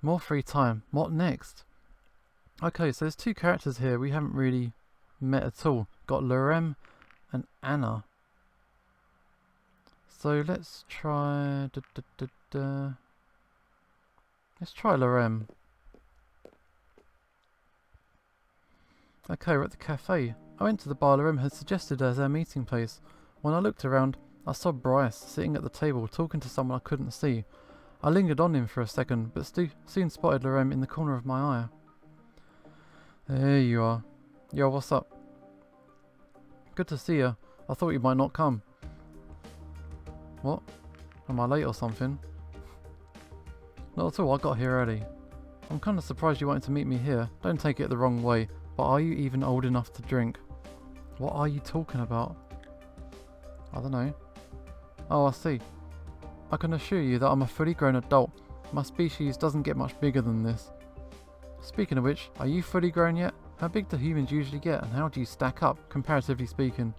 More free time. What next? Okay, so there's two characters here we haven't really met at all. Got Lorem and Anna. So let's try... Let's try Lorem. Okay, we're at the cafe. I went to the bar Lorem had suggested as our meeting place. When I looked around, I saw Bryce sitting at the table talking to someone I couldn't see. I lingered on him for a second, but soon spotted Lorem in the corner of my eye. There you are. Yo, what's up? Good to see you. I thought you might not come. What? Am I late or something? Not at all, I got here early. I'm kind of surprised you wanted to meet me here. Don't take it the wrong way, but are you even old enough to drink? What are you talking about? I don't know. Oh, I see. I can assure you that I'm a fully grown adult. My species doesn't get much bigger than this. Speaking of which, are you fully grown yet? How big do humans usually get, and how do you stack up, comparatively speaking?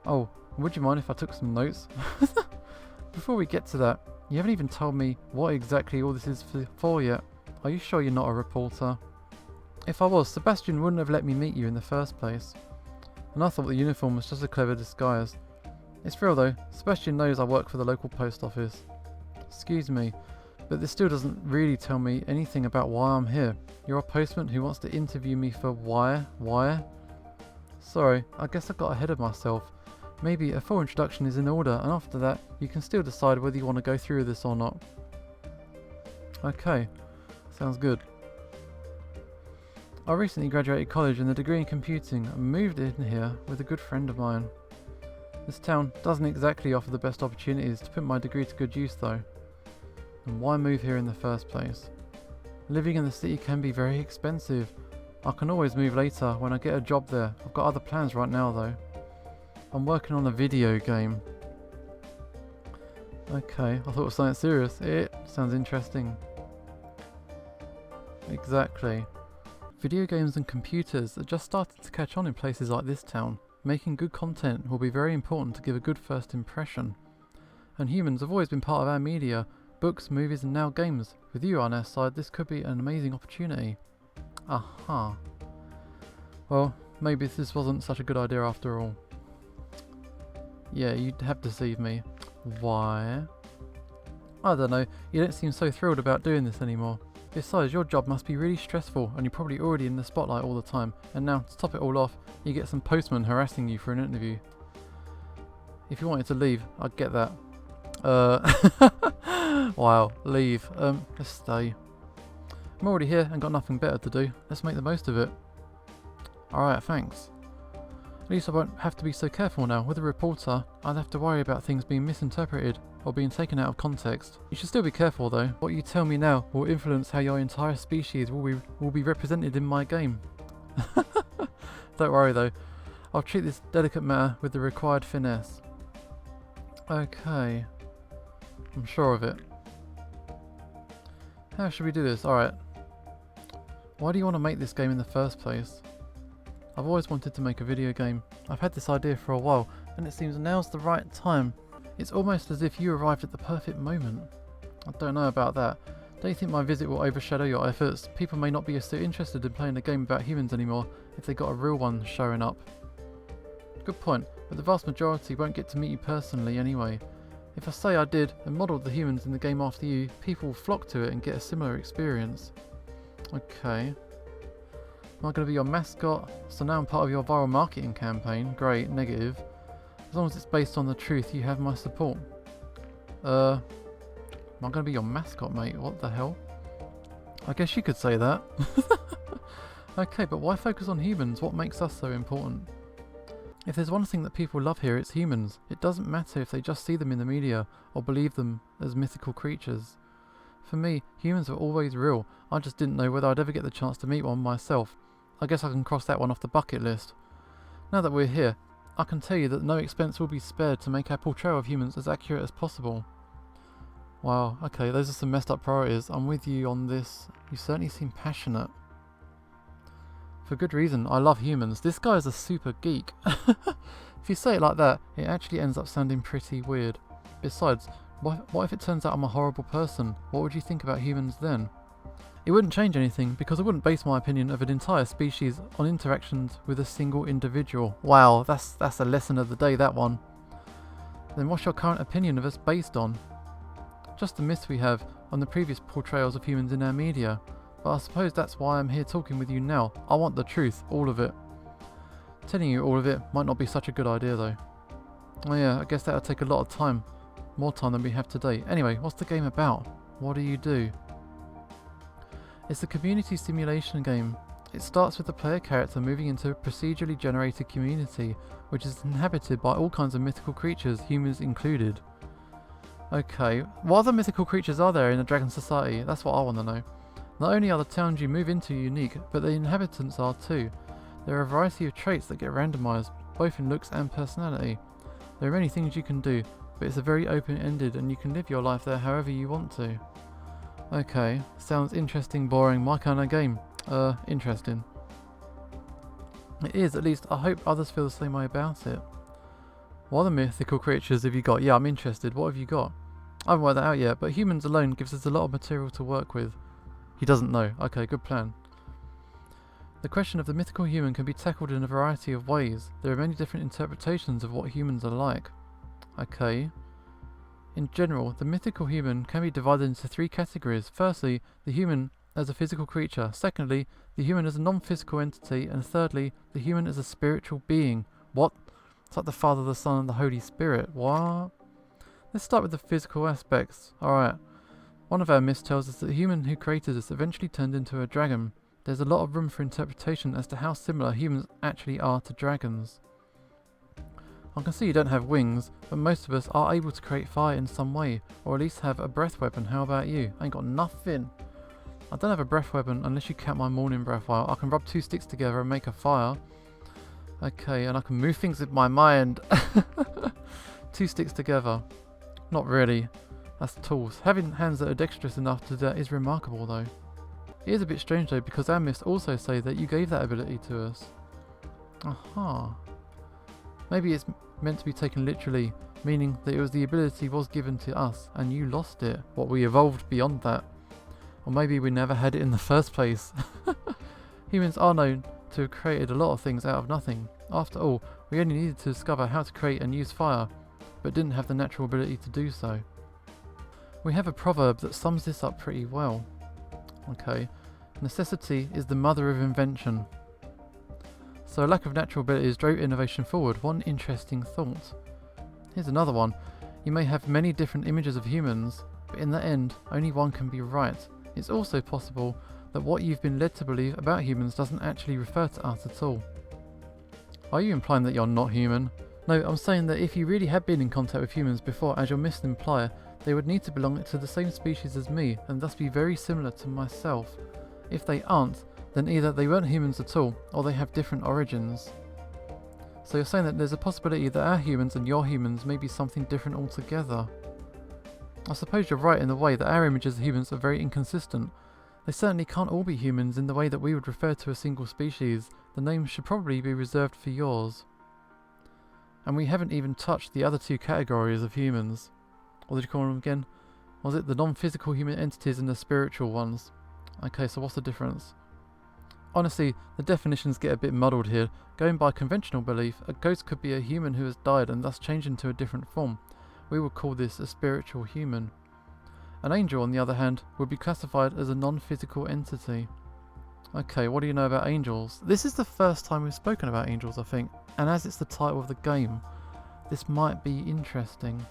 Oh, would you mind if I took some notes? Before we get to that, you haven't even told me what exactly all this is for yet. Are you sure you're not a reporter? If I was, Sebastian wouldn't have let me meet you in the first place. And I thought the uniform was just a clever disguise. It's real though, Sebastian knows I work for the local post office. Excuse me, but this still doesn't really tell me anything about why I'm here. You're a postman who wants to interview me for why? Sorry, I guess I got ahead of myself. Maybe a full introduction is in order, and after that, you can still decide whether you want to go through with this or not. Okay, sounds good. I recently graduated college in a degree in computing and moved in here with a good friend of mine. This town doesn't exactly offer the best opportunities to put my degree to good use though. And why move here in the first place? Living in the city can be very expensive. I can always move later when I get a job there. I've got other plans right now though. I'm working on a video game. Okay, I thought it was something serious. It sounds interesting. Exactly. Video games and computers are just starting to catch on in places like this town. Making good content will be very important to give a good first impression. And humans have always been part of our media. Books, movies and now games. With you on our side, this could be an amazing opportunity. Aha. Well, maybe this wasn't such a good idea after all. Yeah, you have deceived me. Why? I don't know, you don't seem so thrilled about doing this anymore. Besides, your job must be really stressful and you're probably already in the spotlight all the time. And now, to top it all off, you get some postman harassing you for an interview. If you wanted to leave, I'd get that. Wow, leave. Let's stay. I'm already here and got nothing better to do. Let's make the most of it. Alright, thanks. At least I won't have to be so careful now. With a reporter, I'd have to worry about things being misinterpreted or being taken out of context. You should still be careful though. What you tell me now will influence how your entire species will be represented in my game. Don't worry though. I'll treat this delicate matter with the required finesse. Okay. I'm sure of it. How should we do this? Alright. Why do you want to make this game in the first place? I've always wanted to make a video game. I've had this idea for a while, and it seems now's the right time. It's almost as if you arrived at the perfect moment. I don't know about that. Don't you think my visit will overshadow your efforts? People may not be so interested in playing a game about humans anymore if they got a real one showing up. Good point, but the vast majority won't get to meet you personally anyway. If I say I did and modelled the humans in the game after you, people will flock to it and get a similar experience. Okay. Am I going to be your mascot? So now I'm part of your viral marketing campaign. Great, negative. As long as it's based on the truth, you have my support. Am I going to be your mascot, mate? What the hell? I guess you could say that. Okay, but why focus on humans? What makes us so important? If there's one thing that people love here, it's humans. It doesn't matter if they just see them in the media or believe them as mythical creatures. For me, humans are always real. I just didn't know whether I'd ever get the chance to meet one myself. I guess I can cross that one off the bucket list. Now that we're here, I can tell you that no expense will be spared to make our portrayal of humans as accurate as possible. Wow, okay, those are some messed up priorities. I'm with you on this. You certainly seem passionate. For good reason, I love humans. This guy is a super geek. If you say it like that, it actually ends up sounding pretty weird. Besides, what if it turns out I'm a horrible person? What would you think about humans then? It wouldn't change anything because I wouldn't base my opinion of an entire species on interactions with a single individual. Wow, that's a lesson of the day, that one. Then what's your current opinion of us based on? Just the myths we have on the previous portrayals of humans in our media. But I suppose that's why I'm here talking with you now. I want the truth, all of it. Telling you all of it might not be such a good idea though. Oh yeah, I guess that'll take a lot of time. More time than we have today. Anyway, what's the game about? What do you do? It's a community simulation game. It starts with the player character moving into a procedurally generated community, which is inhabited by all kinds of mythical creatures, humans included. Okay, what other mythical creatures are there in the Dragon Society? That's what I want to know. Not only are the towns you move into unique, but the inhabitants are too. There are a variety of traits that get randomised, both in looks and personality. There are many things you can do, but it's a very open-ended and you can live your life there however you want to. Okay, sounds interesting, boring, my kind of game. Interesting. It is, at least I hope others feel the same way about it. What other mythical creatures have you got? Yeah, I'm interested. What have you got? I haven't worked that out yet, but humans alone gives us a lot of material to work with. He doesn't know. Okay, good plan. The question of the mythical human can be tackled in a variety of ways. There are many different interpretations of what humans are like. Okay. In general, the mythical human can be divided into three categories. Firstly, the human as a physical creature. Secondly, the human as a non-physical entity. And thirdly, the human as a spiritual being. What? It's like the Father, the Son, and the Holy Spirit. What? Let's start with the physical aspects. Alright. One of our myths tells us that the human who created us eventually turned into a dragon. There's a lot of room for interpretation as to how similar humans actually are to dragons. I can see you don't have wings, but most of us are able to create fire in some way, or at least have a breath weapon. How about you? I ain't got nothing. I don't have a breath weapon unless you count my morning breath. While I can rub two sticks together and make a fire. Okay, and I can move things with my mind. Two sticks together. Not really. That's tools. Having hands that are dexterous enough to do that is remarkable though. It is a bit strange though, because our myths also say that you gave that ability to us. Aha. Maybe it's meant to be taken literally, meaning that the ability was given to us and you lost it. What, we evolved beyond that? Or maybe we never had it in the first place. Humans are known to have created a lot of things out of nothing. After all, we only needed to discover how to create and use fire, but didn't have the natural ability to do so. We have a proverb that sums this up pretty well. Okay, necessity is the mother of invention. So a lack of natural abilities drove innovation forward. One interesting thought. Here's another one. You may have many different images of humans, but in the end, only one can be right. It's also possible that what you've been led to believe about humans doesn't actually refer to us at all. Are you implying that you're not human? No, I'm saying that if you really had been in contact with humans before, as your myths imply, they would need to belong to the same species as me, and thus be very similar to myself. If they aren't, then either they weren't humans at all, or they have different origins. So you're saying that there's a possibility that our humans and your humans may be something different altogether. I suppose you're right in the way that our images of humans are very inconsistent. They certainly can't all be humans in the way that we would refer to a single species. The name should probably be reserved for yours. And we haven't even touched the other two categories of humans. What did you call them again? Was it the non-physical human entities and the spiritual ones? Okay, so what's the difference? Honestly, the definitions get a bit muddled here. Going by conventional belief, a ghost could be a human who has died and thus changed into a different form. We would call this a spiritual human. An angel, on the other hand, would be classified as a non-physical entity. Okay, what do you know about angels? This is the first time we've spoken about angels, I think, and as it's the title of the game, this might be interesting.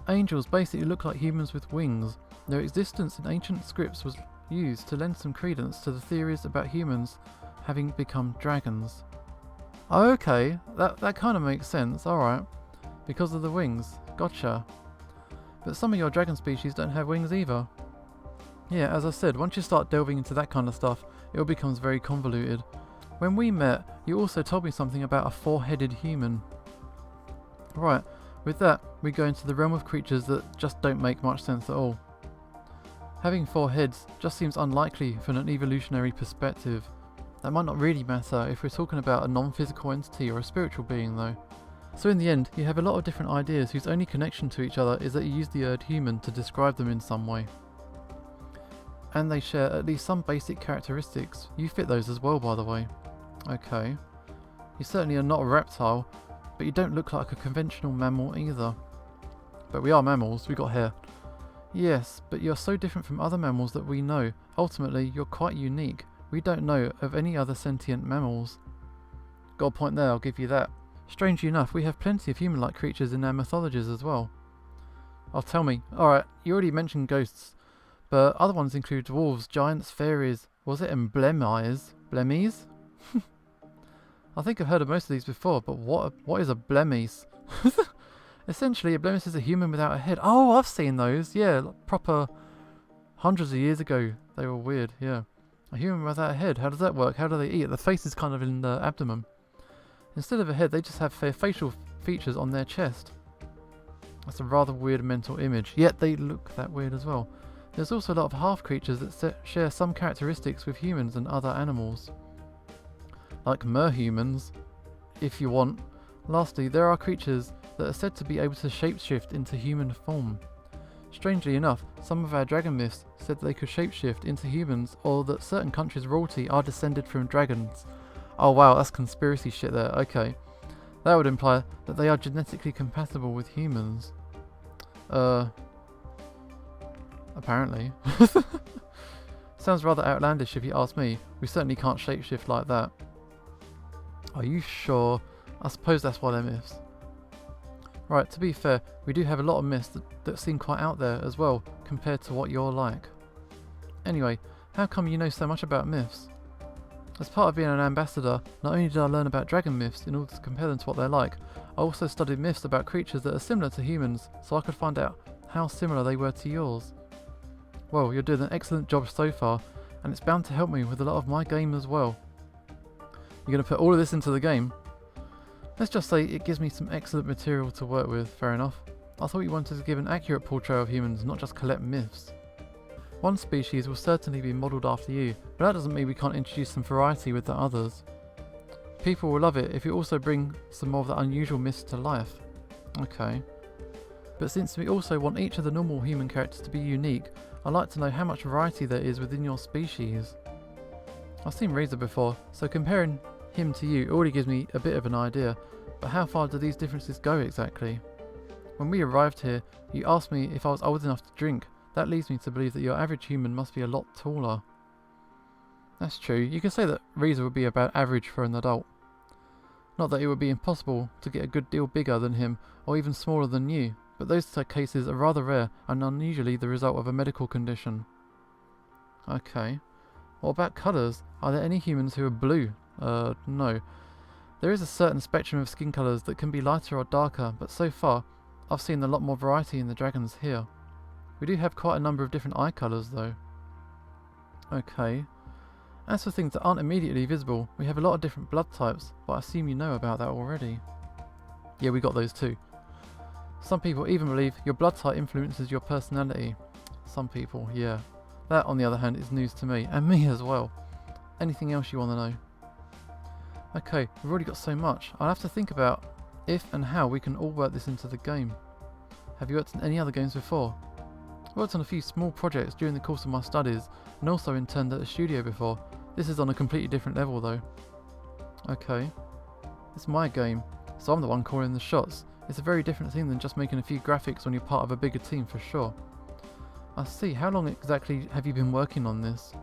Angels basically look like humans with wings. Their existence in ancient scripts was used to lend some credence to the theories about humans having become dragons. Okay, that kind of makes sense, alright. Because of the wings, gotcha. But some of your dragon species don't have wings either. Yeah, as I said, once you start delving into that kind of stuff, it all becomes very convoluted. When we met, you also told me something about a four-headed human. Right, with that, we go into the realm of creatures that just don't make much sense at all. Having four heads just seems unlikely from an evolutionary perspective. That might not really matter if we're talking about a non-physical entity or a spiritual being though. So in the end, you have a lot of different ideas whose only connection to each other is that you use the word human to describe them in some way. and they share at least some basic characteristics. You fit those as well, by the way. Okay. You certainly are not a reptile, but you don't look like a conventional mammal either. But we are mammals, we got hair. Yes, but you're so different from other mammals that we know. Ultimately, you're quite unique. We don't know of any other sentient mammals. Got a point there, I'll give you that. Strangely enough, we have plenty of human-like creatures in our mythologies as well. Oh, tell me. Alright, you already mentioned ghosts, but other ones include dwarves, giants, fairies. Was it emblemies? Blemmies? I think I've heard of most of these before, but what is a blemis? Essentially, a blemis is a human without a head. Oh, I've seen those. Yeah, like proper hundreds of years ago. They were weird, yeah. A human without a head. How does that work? How do they eat? The face is kind of in the abdomen. Instead of a head, they just have facial features on their chest. That's a rather weird mental image. Yet they look that weird as well. There's also a lot of half creatures that share some characteristics with humans and other animals. Like merhumans, if you want. Lastly, there are creatures that are said to be able to shapeshift into human form. Strangely enough, some of our dragon myths said they could shapeshift into humans, or that certain countries' royalty are descended from dragons. Oh wow, that's conspiracy shit there, okay. That would imply that they are genetically compatible with humans. Apparently. Sounds rather outlandish if you ask me. We certainly can't shapeshift like that. Are you sure? I suppose that's why they're myths. Right, to be fair, we do have a lot of myths that seem quite out there as well, compared to what you're like. Anyway, how come you know so much about myths? As part of being an ambassador, not only did I learn about dragon myths in order to compare them to what they're like, I also studied myths about creatures that are similar to humans, so I could find out how similar they were to yours. Well, you're doing an excellent job so far, and it's bound to help me with a lot of my game as well. You're going to put all of this into the game? Let's just say it gives me some excellent material to work with, fair enough. I thought you wanted to give an accurate portrayal of humans, not just collect myths. One species will certainly be modelled after you, but that doesn't mean we can't introduce some variety with the others. People will love it if you also bring some more of the unusual myths to life. Okay. But since we also want each of the normal human characters to be unique, I'd like to know how much variety there is within your species. I've seen Razor before, so comparing him to you already gives me a bit of an idea, but how far do these differences go exactly? When we arrived here, you asked me if I was old enough to drink. That leads me to believe that your average human must be a lot taller. That's true, you can say that Razor would be about average for an adult. Not that it would be impossible to get a good deal bigger than him, or even smaller than you, but those cases are rather rare and unusually the result of a medical condition. Okay. What about colours? Are there any humans who are blue? No. There is a certain spectrum of skin colours that can be lighter or darker, but so far, I've seen a lot more variety in the dragons here. We do have quite a number of different eye colours though. Okay. As for things that aren't immediately visible, we have a lot of different blood types, but I assume you know about that already. Yeah, we got those too. Some people even believe your blood type influences your personality. Some people, yeah. That, on the other hand, is news to me, and me as well. Anything else you want to know? Okay, we've already got so much. I'll have to think about if and how we can all work this into the game. Have you worked on any other games before? I worked on a few small projects during the course of my studies, and also interned at a studio before. This is on a completely different level though. Okay. It's my game, so I'm the one calling the shots. It's a very different thing than just making a few graphics when you're part of a bigger team for sure. I see, how long exactly have you been working on this?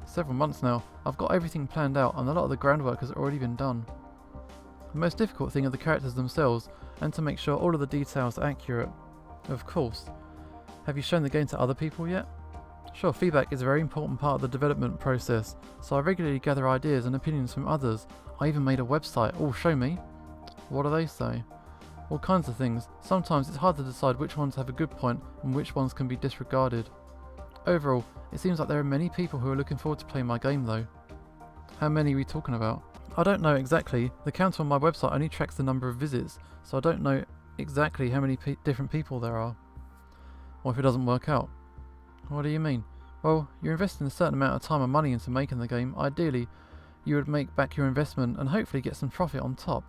Several months now. I've got everything planned out and a lot of the groundwork has already been done. The most difficult thing are the characters themselves, and to make sure all of the details are accurate. Of course. Have you shown the game to other people yet? Sure, feedback is a very important part of the development process, so I regularly gather ideas and opinions from others. I even made a website. Oh, show me. What do they say? All kinds of things. Sometimes it's hard to decide which ones have a good point and which ones can be disregarded. Overall, it seems like there are many people who are looking forward to playing my game though. How many are we talking about? I don't know exactly. The counter on my website only tracks the number of visits, so I don't know exactly how many different people there are. What if it doesn't work out? What do you mean? Well, you're investing a certain amount of time and money into making the game. Ideally, you would make back your investment and hopefully get some profit on top.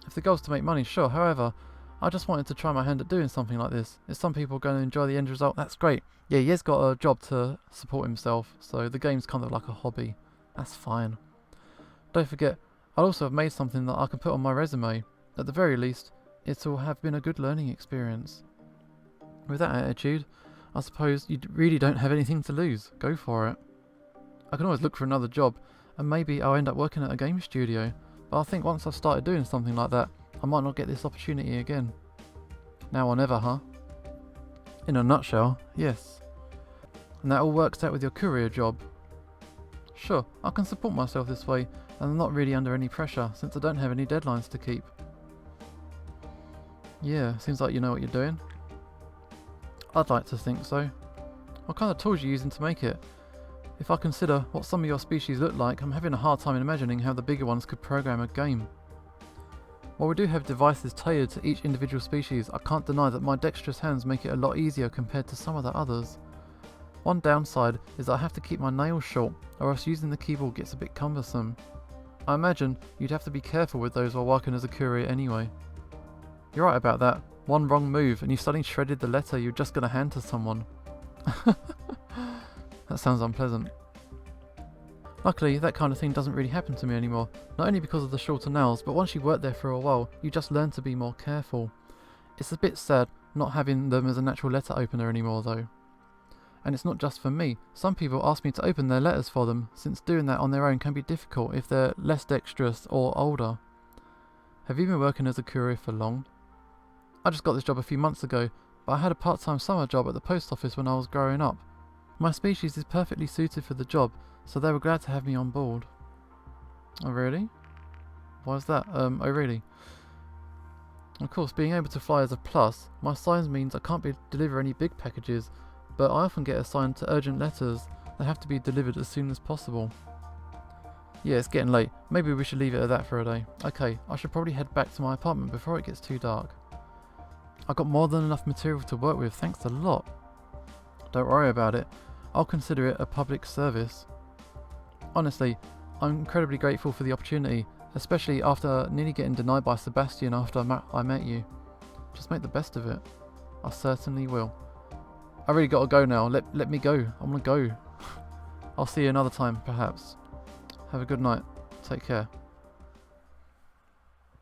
If the goal is to make money, sure. However, I just wanted to try my hand at doing something like this. If some people are going to enjoy the end result, that's great. Yeah, he has got a job to support himself, so the game's kind of like a hobby. That's fine. Don't forget, I'll also have made something that I can put on my resume. At the very least, it'll have been a good learning experience. With that attitude, I suppose you really don't have anything to lose. Go for it. I can always look for another job, and maybe I'll end up working at a game studio, but I think once I've started doing something like that, I might not get this opportunity again. Now or never, huh? In a nutshell, yes. And that all works out with your courier job. Sure, I can support myself this way, and I'm not really under any pressure since I don't have any deadlines to keep. Yeah, seems like you know what you're doing. I'd like to think so. What kind of tools are you using to make it? If I consider what some of your species look like, I'm having a hard time imagining how the bigger ones could program a game. While we do have devices tailored to each individual species, I can't deny that my dexterous hands make it a lot easier compared to some of the others. One downside is that I have to keep my nails short, or else using the keyboard gets a bit cumbersome. I imagine you'd have to be careful with those while working as a courier anyway. You're right about that. One wrong move and you've suddenly shredded the letter you're just going to hand to someone. That sounds unpleasant. Luckily, that kind of thing doesn't really happen to me anymore, not only because of the shorter nails, but once you work there for a while, you just learn to be more careful. It's a bit sad not having them as a natural letter opener anymore though. And it's not just for me. Some people ask me to open their letters for them, since doing that on their own can be difficult if they're less dexterous or older. Have you been working as a courier for long? I just got this job a few months ago, but I had a part-time summer job at the post office when I was growing up. My species is perfectly suited for the job, so they were glad to have me on board. Oh really? Why is that? Oh really? Of course, being able to fly is a plus. My size means I can't deliver any big packages, but I often get assigned to urgent letters that have to be delivered as soon as possible. Yeah, it's getting late. Maybe we should leave it at that for a day. Okay, I should probably head back to my apartment before it gets too dark. I got more than enough material to work with, thanks a lot. Don't worry about it. I'll consider it a public service. Honestly, I'm incredibly grateful for the opportunity, especially after nearly getting denied by Sebastian after I met you. Just make the best of it. I certainly will. I really gotta go now. Let me go. I wanna go. I'll see you another time, perhaps. Have a good night. Take care.